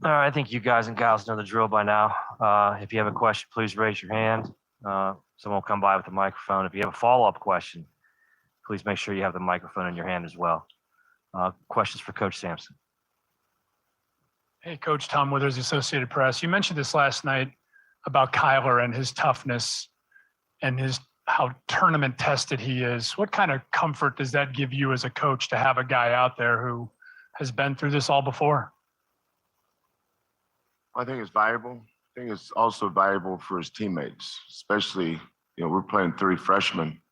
All right, I think you guys and gals know the drill by now. If you have a question, please raise your hand. Someone will come by with a microphone. If you have a follow-up question, please make sure you have the microphone in your hand as well. Questions for Coach Sampson. Hey, Coach, Tom Withers, Associated Press. You mentioned this last night about Kyler and his toughness and how tournament tested he is. What kind of comfort does that give you as a coach to have a guy out there who has been through this all before? I think it's valuable. I think it's also valuable for his teammates, especially, we're playing 3 freshmen,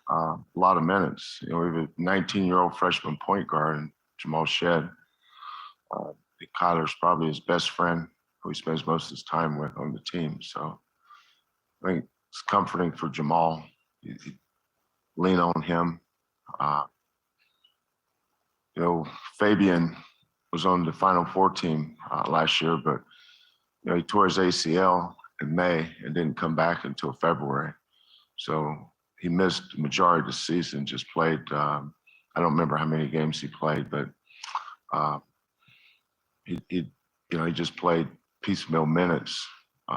a lot of minutes. We have a 19-year-old freshman point guard, and Jamal Shed. Kyler's probably his best friend, who he spends most of his time with on the team. So I think it's comforting for Jamal. You lean on him. Fabian was on the Final Four team last year, but he tore his ACL in May and didn't come back until February. So he missed the majority of the season, just played, I don't remember how many games he played, but he just played piecemeal minutes.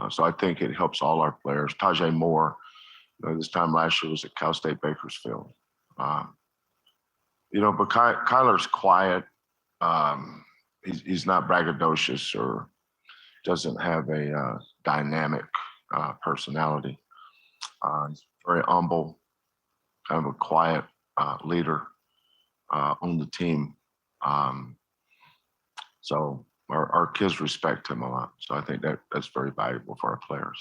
So I think it helps all our players. Tajay Moore, this time last year was at Cal State Bakersfield. But Kyler's quiet. He's not braggadocious or doesn't have a dynamic personality. He's very humble, kind of a quiet leader on the team. So our kids respect him a lot. So I think that's very valuable for our players.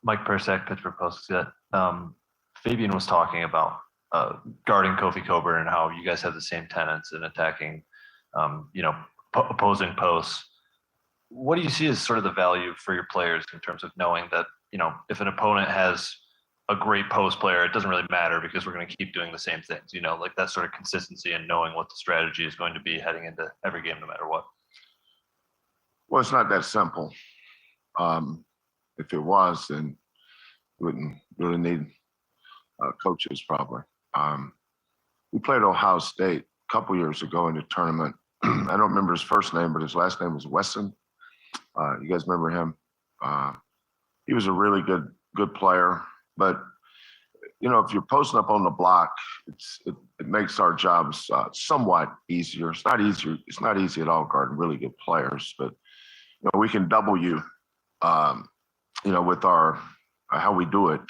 Mike Persak, Pittsburgh Post-Gazette. Fabian was talking about guarding Kofi Coburn and how you guys have the same tenets in attacking, opposing posts. What do you see as sort of the value for your players in terms of knowing that, if an opponent has a great post player, it doesn't really matter because we're going to keep doing the same things, like that sort of consistency and knowing what the strategy is going to be heading into every game, no matter what? Well, it's not that simple. If it was, then we wouldn't really need coaches probably. We played Ohio State a couple years ago in the tournament. I don't remember his first name, but his last name was Wesson. You guys remember him? He was a really good player, but if you're posting up on the block, it makes our jobs somewhat easier. It's not easier. It's not easy at all guarding really good players, but we can double you, with our how we do it.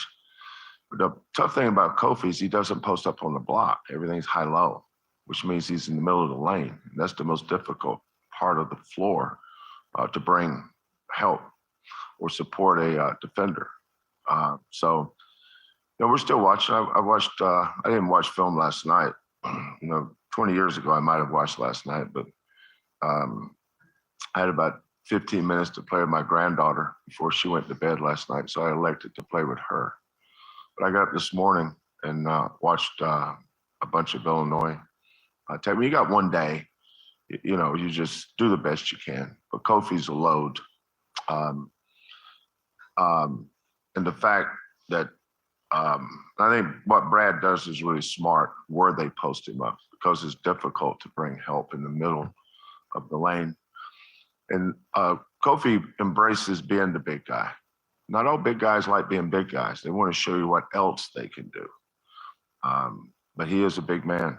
But the tough thing about Kofi is he doesn't post up on the block. Everything's high-low, which means he's in the middle of the lane. And that's the most difficult part of the floor to bring help or support a defender. So we're still watching. I didn't watch film last night. 20 years ago, I might have watched last night, but I had about 15 minutes to play with my granddaughter before she went to bed last night. So I elected to play with her. But I got up this morning and watched a bunch of Illinois. When you got one day, you just do the best you can. But Kofi's a load. And the fact that I think what Brad does is really smart where they post him up because it's difficult to bring help in the middle of the lane. And Kofi embraces being the big guy. Not all big guys like being big guys. They want to show you what else they can do. But he is a big man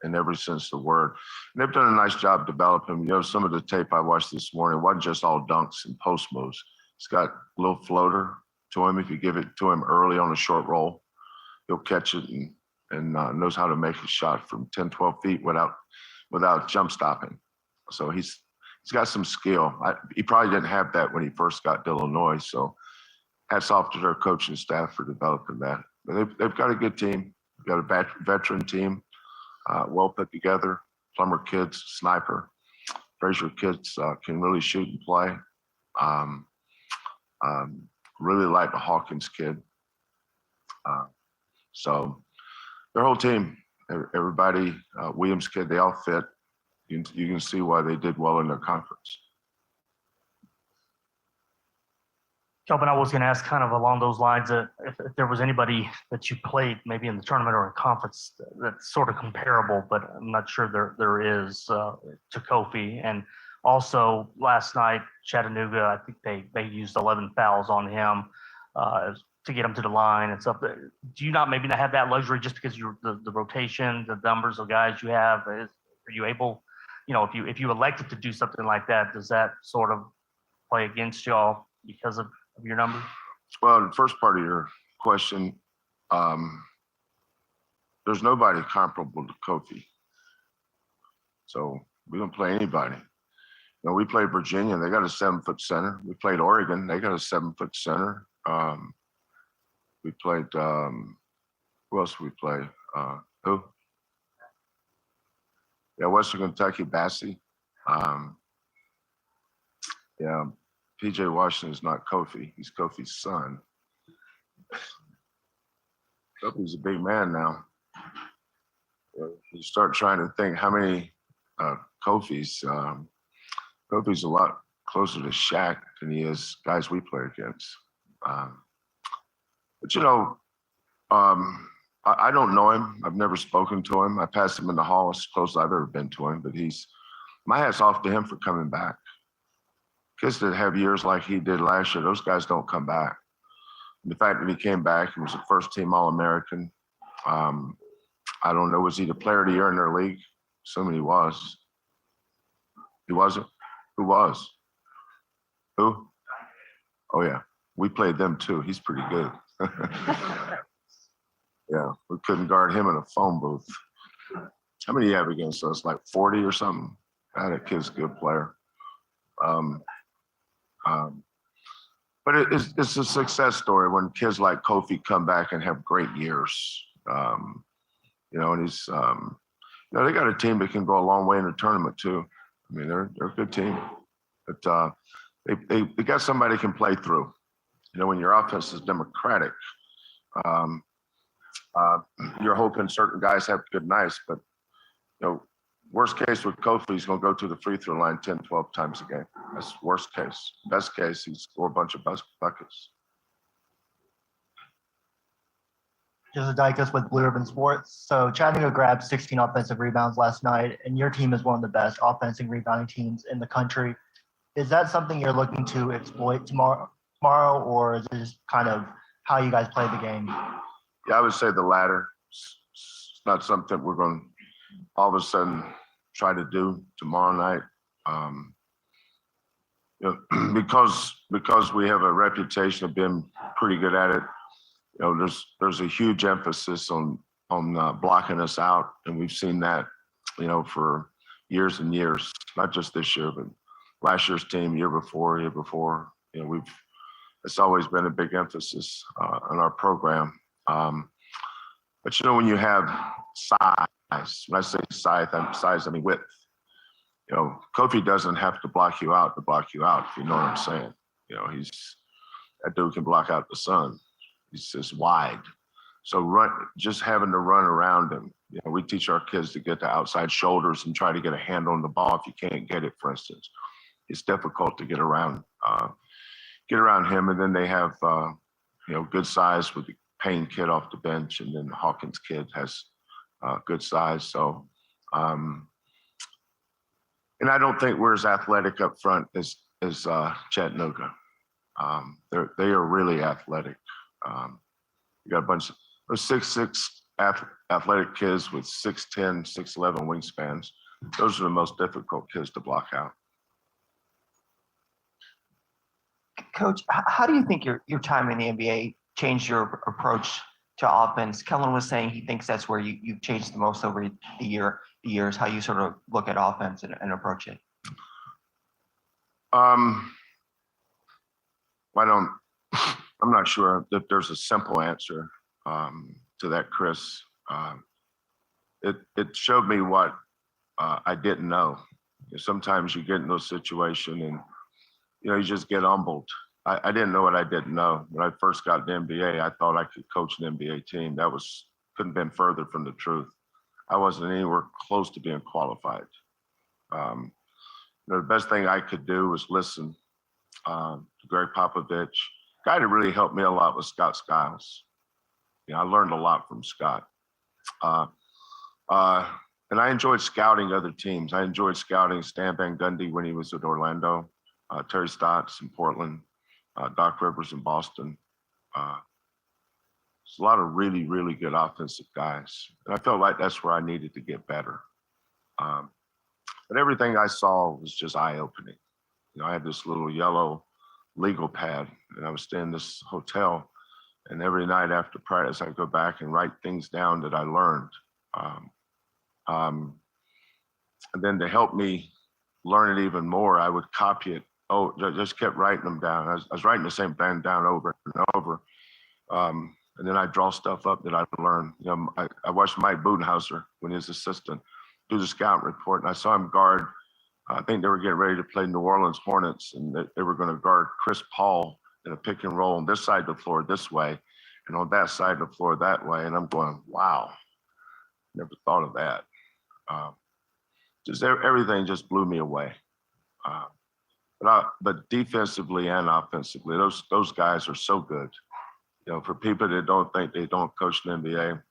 in every sense of the word. And they've done a nice job developing him. Some of the tape I watched this morning wasn't just all dunks and post moves. He's got a little floater to him. If you give it to him early on a short roll, he'll catch it and knows how to make a shot from 10, 12 feet without jump stopping. So he's got some skill. He probably didn't have that when he first got to Illinois. So hats off to their coaching staff for developing that. But they've got a good team. They've got a veteran team, well put together. Plummer kids, sniper. Frazier kids can really shoot and play. Really like the Hawkins kid. So their whole team, everybody, Williams kid, they all fit. You can see why they did well in their conference. Kelvin, I was going to ask kind of along those lines, if there was anybody that you played maybe in the tournament or a conference that's sort of comparable, but I'm not sure there is to Kofi. And also last night, Chattanooga, I think they used 11 fouls on him to get him to the line and stuff. Do you not maybe not have that luxury just because you're the rotation, the numbers of guys you have? Are you able, if you elected to do something like that, does that sort of play against y'all because of your numbers? Well, the first part of your question, there's nobody comparable to Kofi. So we don't play anybody. We played Virginia, they got a 7-foot center. We played Oregon, they got a 7-foot center. We played, who else we play? Who? Yeah, Western Kentucky, Bassey. Yeah, PJ Washington is not Kofi. He's Kofi's son. Kofi's a big man now. You start trying to think how many Kofi's. Kofi's a lot closer to Shaq than he is guys we play against. But I don't know him. I've never spoken to him. I passed him in the hall as close as I've ever been to him. But my hat's off to him for coming back. Kids that have years like he did last year, those guys don't come back. And the fact that he came back and was a first-team All-American, I don't know, was he the player of the year in their league? Assuming he was. He wasn't? Who was? Who? Oh, yeah. We played them, too. He's pretty good. Yeah, we couldn't guard him in a phone booth. How many do you have against us? Like 40 or something? That kid's a good player. But it's a success story when kids like Kofi come back and have great years. And he's, they got a team that can go a long way in the tournament too. I mean, they're a good team, but they got somebody can play through. When your offense is democratic, you're hoping certain guys have good nights, but worst case with Kofi, he's going to go to the free throw line 10, 12 times a game. That's worst case. Best case, he's score a bunch of buckets. Joseph Dikos with Blue Ribbon Sports. So Chattanooga grabbed 16 offensive rebounds last night, and your team is one of the best offensive rebounding teams in the country. Is that something you're looking to exploit tomorrow, or is it just kind of how you guys play the game? Yeah, I would say the latter. It's not something we're going to all of a sudden try to do tomorrow night. Because we have a reputation of being pretty good at it. There's a huge emphasis on blocking us out, and we've seen that, for years and years. Not just this year, but last year's team, year before. It's always been a big emphasis on our program. But when you have size, when I say size, I mean width. Kofi doesn't have to block you out, if you know what I'm saying. That dude can block out the sun. He's just wide. So just having to run around him. We teach our kids to get to outside shoulders and try to get a hand on the ball if you can't get it, for instance. It's difficult to get around him. And then they have, good size with the Payne kid off the bench, and then the Hawkins kid has good size. So, and I don't think we're as athletic up front as Chattanooga. They are really athletic. You got a bunch of 6'6" athletic kids with 6'10", 6'11" wingspans. Those are the most difficult kids to block out. Coach, how do you think your time in the NBA changed your approach to offense? Kellen was saying he thinks that's where you've changed the most over the years, how you sort of look at offense and approach it. I'm not sure that there's a simple answer to that, Chris. It showed me what I didn't know. Sometimes you get in those situations and you just get humbled. I didn't know what I didn't know. When I first got in the NBA, I thought I could coach an NBA team. That couldn't have been further from the truth. I wasn't anywhere close to being qualified. The best thing I could do was listen to Greg Popovich, guy that really helped me a lot was Scott Skiles. I learned a lot from Scott. And I enjoyed scouting other teams. I enjoyed scouting Stan Van Gundy when he was at Orlando, Terry Stotts in Portland, Doc Rivers in Boston. There's a lot of really, really good offensive guys. And I felt like that's where I needed to get better. But everything I saw was just eye-opening. I had this little yellow legal pad, and I was staying in this hotel. And every night after practice, I'd go back and write things down that I learned. And then to help me learn it even more, I would copy it. Just kept writing them down. I was writing the same thing down over and over. And then I draw stuff up that I learned. I watched Mike Budenhauser when he was assistant do the scout report, and I saw him guard. I think they were getting ready to play New Orleans Hornets, and they were going to guard Chris Paul in a pick and roll on this side of the floor this way, and on that side of the floor that way. And I'm going, wow, never thought of that. Just everything just blew me away. But defensively and offensively, those guys are so good. For people that don't think they don't coach in the NBA,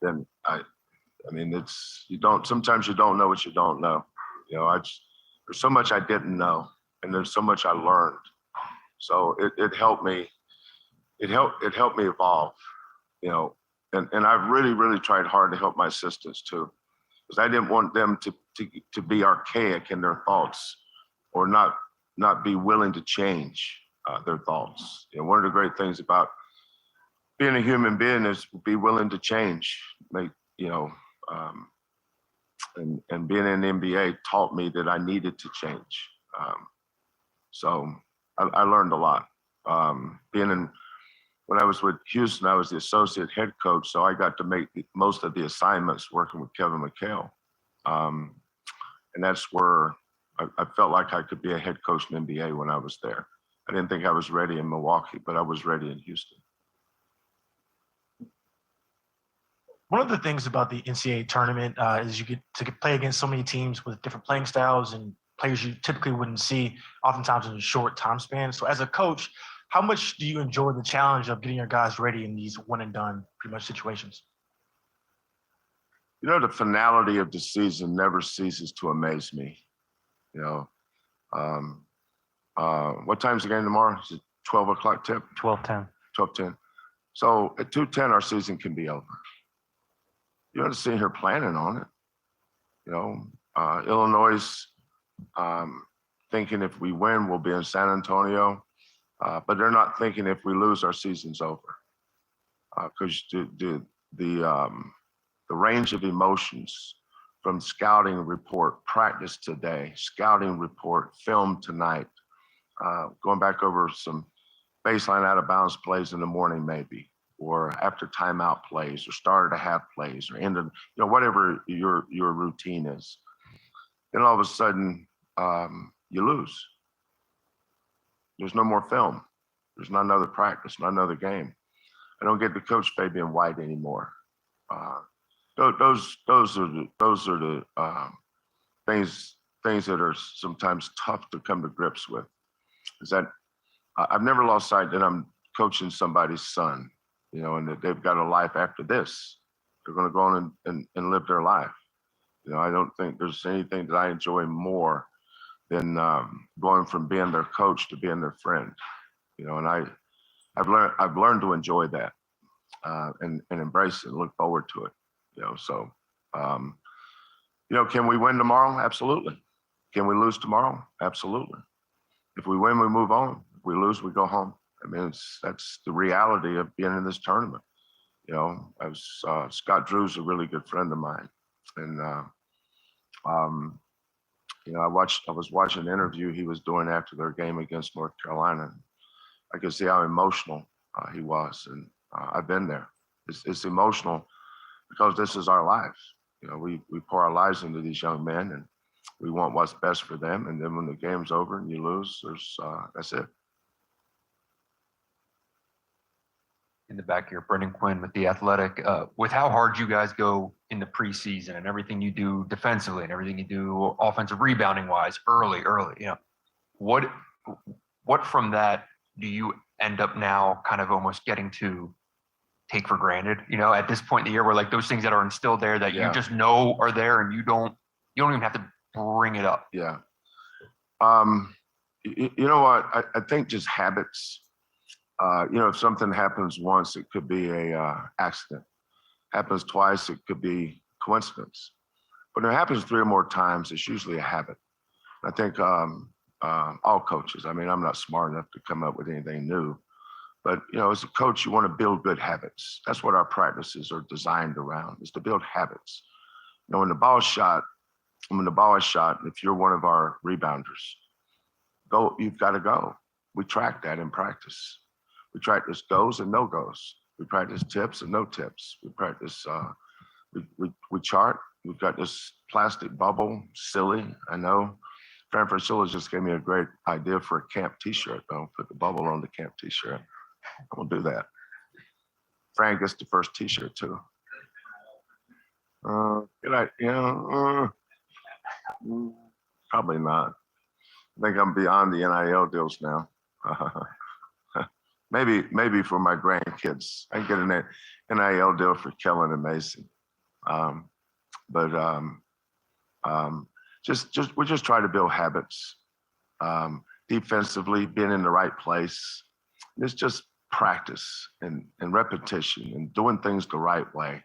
then sometimes you don't know what you don't know. There's so much I didn't know, and there's so much I learned. So it helped me. It helped me evolve. And I've really, really tried hard to help my assistants too, because I didn't want them to be archaic in their thoughts, or not be willing to change their thoughts. One of the great things about being a human being is be willing to change. And being in the NBA taught me that I needed to change. So I learned a lot. When I was with Houston, I was the associate head coach, so I got to make most of the assignments working with Kevin McHale. And that's where I felt like I could be a head coach in the NBA when I was there. I didn't think I was ready in Milwaukee, but I was ready in Houston. One of the things about the NCAA tournament is you get to play against so many teams with different playing styles and players you typically wouldn't see oftentimes in a short time span. So as a coach, how much do you enjoy the challenge of getting your guys ready in these one and done pretty much situations? The finality of the season never ceases to amaze me. What time's the game tomorrow? Is it 12 o'clock tip? 12:10. 12:10. So at 2:10, our season can be over. You ought to sit here planning on it. Illinois thinking if we win, we'll be in San Antonio. But they're not thinking if we lose, our season's over. Because the range of emotions from scouting report, practice today, scouting report, film tonight, going back over some baseline out of bounds plays in the morning maybe, or after timeout plays, or start of half plays, or end of, whatever your routine is. Then all of a sudden, you lose. There's no more film. There's not another practice, not another game. I don't get to coach Fabian White anymore. Those are the things that are sometimes tough to come to grips with. Is that I've never lost sight that I'm coaching somebody's son, and that they've got a life after this. They're going to go on and live their life. I don't think there's anything that I enjoy more than going from being their coach to being their friend. And I've learned to enjoy that and embrace it and look forward to it. So can we win tomorrow? Absolutely. Can we lose tomorrow? Absolutely. If we win, we move on. If we lose, we go home. That's the reality of being in this tournament. Scott Drew's a really good friend of mine, and I was watching an interview he was doing after their game against North Carolina. I could see how emotional he was, and I've been there. It's emotional because this is our life. We pour our lives into these young men, and we want what's best for them. And then when the game's over and you lose, that's it. In the back here, Brendan Quinn with The Athletic. With how hard you guys go in the preseason and everything you do defensively and everything you do offensive rebounding wise early, what from that do you end up now kind of almost getting to take for granted, at this point in the year, where like those things that are instilled there that Yeah. you just know are there and you don't even have to bring it up? Yeah. You know what? I think just habits. If something happens once, it could be a accident. Happens twice, it could be coincidence. But when it happens 3 or more times, it's usually a habit. I think all coaches. I mean, I'm not smart enough to come up with anything new, but as a coach, you want to build good habits. That's what our practices are designed around: is to build habits. When the ball is shot, if you're one of our rebounders, you've got to go. We track that in practice. We practice goes and no goes. We practice tips and no tips. We practice, we chart. We've got this plastic bubble, silly, I know. Fran Francilla just gave me a great idea for a camp t-shirt. I'll put the bubble on the camp t-shirt. I'm gonna do that. Fran gets the first t-shirt too. Probably not. I think I'm beyond the NIL deals now. Maybe for my grandkids, I can get an NIL deal for Kellen and Mason. We just try to build habits. Defensively, being in the right place. It's just practice and repetition and doing things the right way.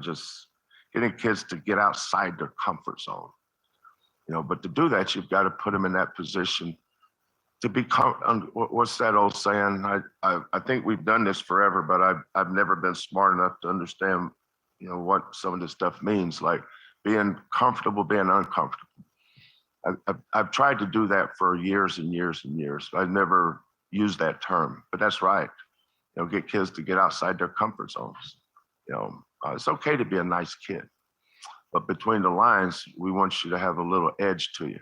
Just getting kids to get outside their comfort zone. But to do that, you've got to put them in that position to become. What's that old saying? I think we've done this forever, but I've never been smart enough to understand, what some of this stuff means, like being comfortable, being uncomfortable. I've tried to do that for years and years and years. I've never used that term, but that's right. Get kids to get outside their comfort zones. It's okay to be a nice kid, but between the lines, we want you to have a little edge to you.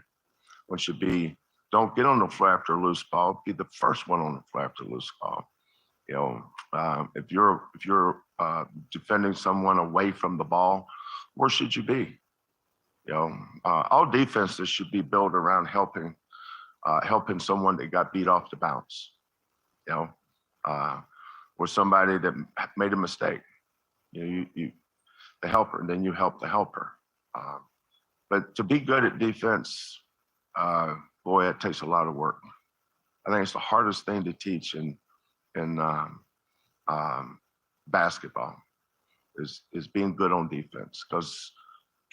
Don't get on the floor after a loose ball. Be the first one on the floor after a loose ball. If you're defending someone away from the ball, where should you be? All defenses should be built around helping someone that got beat off the bounce. Or somebody that made a mistake. You the helper, and then you help the helper. But to be good at defense, boy, it takes a lot of work. I think it's the hardest thing to teach in basketball is being good on defense, because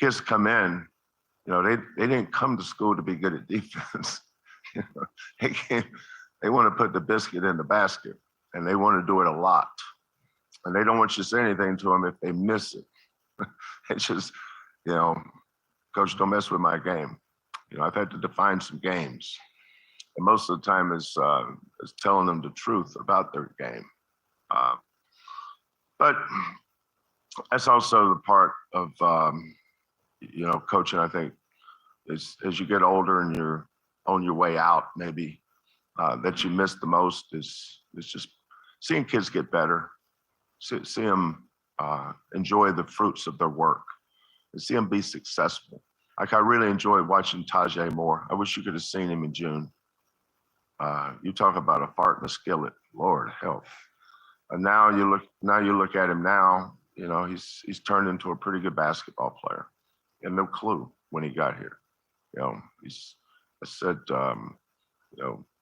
kids come in, they didn't come to school to be good at defense. They want to put the biscuit in the basket, and they want to do it a lot. And they don't want you to say anything to them if they miss it. It's just, coach, don't mess with my game. I've had to define some games. And most of the time is telling them the truth about their game. But that's also the part of, coaching, I think, is as you get older and you're on your way out, maybe that you miss the most is just seeing kids get better, see them enjoy the fruits of their work, and see them be successful. Like I really enjoyed watching Tajay Moore. I wish you could have seen him in June. You talk about a fart in a skillet, Lord help. And now you look at him now, he's turned into a pretty good basketball player. And no clue when he got here. I said,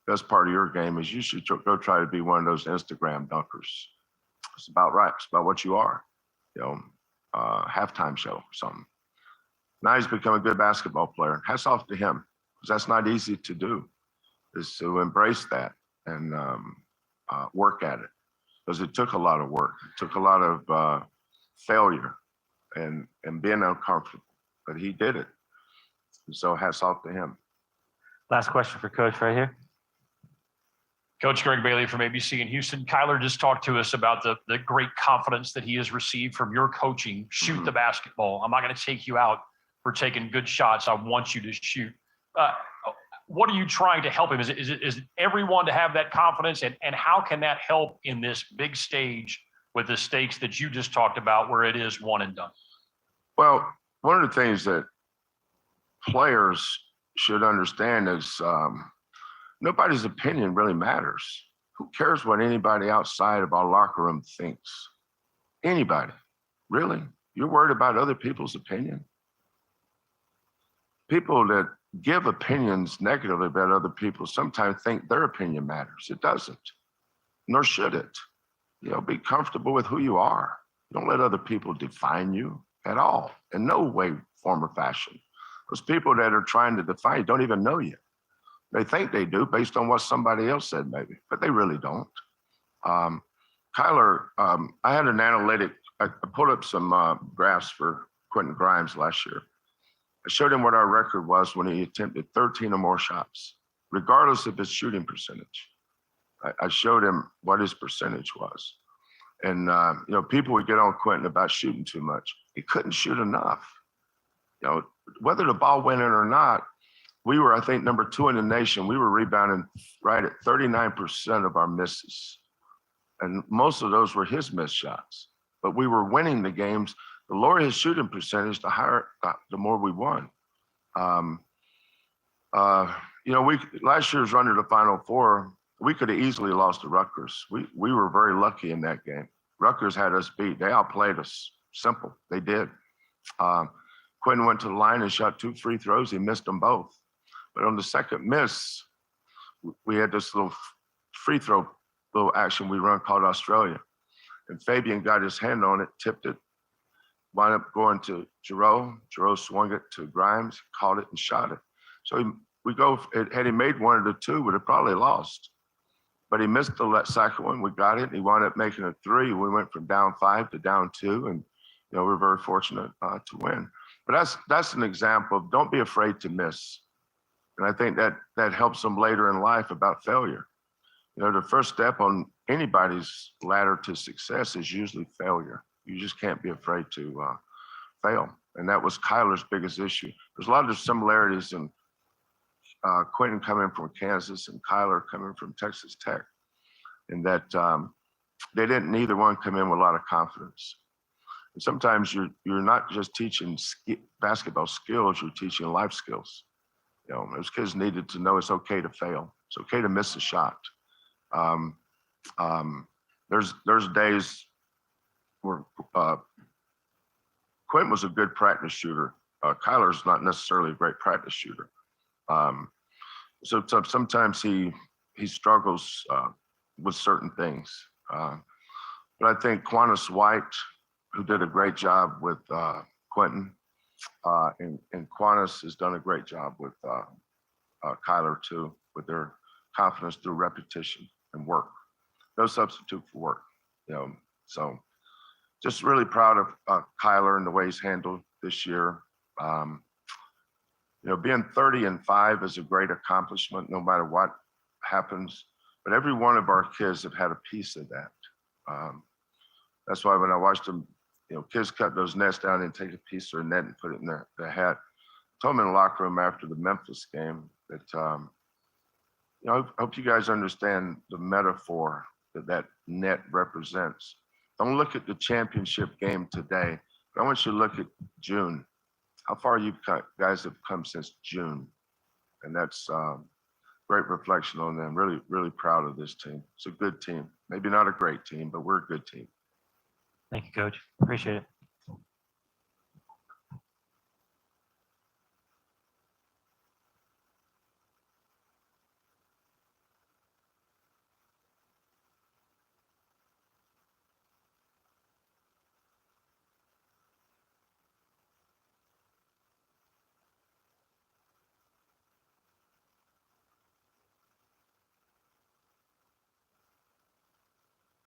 best part of your game is you should go try to be one of those Instagram dunkers. It's about right. It's about what you are. Halftime show or something. Now he's become a good basketball player. Hats off to him, because that's not easy to do, is to embrace that and work at it. Because it took a lot of work. It took a lot of failure and being uncomfortable. But he did it. And so hats off to him. Last question for Coach right here. Coach Greg Bailey from ABC in Houston. Kyler just talked to us about the great confidence that he has received from your coaching. Shoot the basketball. I'm not going to take you out for taking good shots. I want you to shoot. What are you trying to help him? Is everyone to have that confidence? And how can that help in this big stage with the stakes that you just talked about, where it is one and done? Well, one of the things that players should understand is nobody's opinion really matters. Who cares what anybody outside of our locker room thinks? Anybody, really? You're worried about other people's opinion? People that give opinions negatively about other people sometimes think their opinion matters. It doesn't, nor should it. Be comfortable with who you are. Don't let other people define you at all, in no way, form, or fashion. Those people that are trying to define you don't even know you. They think they do based on what somebody else said, maybe, but they really don't. Kyler, I had an analytic, I pulled up some graphs for Quentin Grimes last year. I showed him what our record was when he attempted 13 or more shots, regardless of his shooting percentage. I showed him what his percentage was. And, people would get on Quentin about shooting too much. He couldn't shoot enough. Whether the ball went in or not, we were, I think, number 2 in the nation. We were rebounding right at 39% of our misses. And most of those were his missed shots. But we were winning the games. The lower his shooting percentage, the more we won. Last year's run to the Final Four, we could have easily lost to Rutgers. We were very lucky in that game. Rutgers had us beat. They outplayed us. Simple. They did. Quentin went to the line and shot 2 free throws. He missed them both. But on the second miss, we had this little free throw, little action we run called Australia. And Fabian got his hand on it, tipped it, wound up going to Giroux. Giroux swung it to Grimes, caught it, and shot it. So had he made one of the two, would have probably lost. But he missed the second one. We got it. And he wound up making a 3. We went from down 5 to down 2. And, we're very fortunate to win. But that's an example of don't be afraid to miss. And I think that helps them later in life about failure. The first step on anybody's ladder to success is usually failure. You just can't be afraid to fail. And that was Kyler's biggest issue. There's a lot of similarities in Quentin coming from Kansas and Kyler coming from Texas Tech, in that they didn't neither one come in with a lot of confidence. And sometimes you're not just teaching basketball skills, you're teaching life skills. Those kids needed to know it's okay to fail. It's okay to miss a shot. There's days where Quentin was a good practice shooter. Kyler's not necessarily a great practice shooter. So sometimes he struggles with certain things. But I think Quantas White, who did a great job with Quentin, and Quantas has done a great job with Kyler too, with their confidence through repetition and work. No substitute for work. So just really proud of Kyler and the way he's handled this year. Being 30-5 is a great accomplishment, no matter what happens. But every one of our kids have had a piece of that. That's why when I watched them, kids cut those nets down and take a piece of their net and put it in their hat. I told them in the locker room after the Memphis game that, I hope you guys understand the metaphor that net represents. Don't look at the championship game today, but I want you to look at June. How far you guys have come since June. And that's great reflection on them. Really, really proud of this team. It's a good team. Maybe not a great team, but we're a good team. Thank you, Coach. Appreciate it.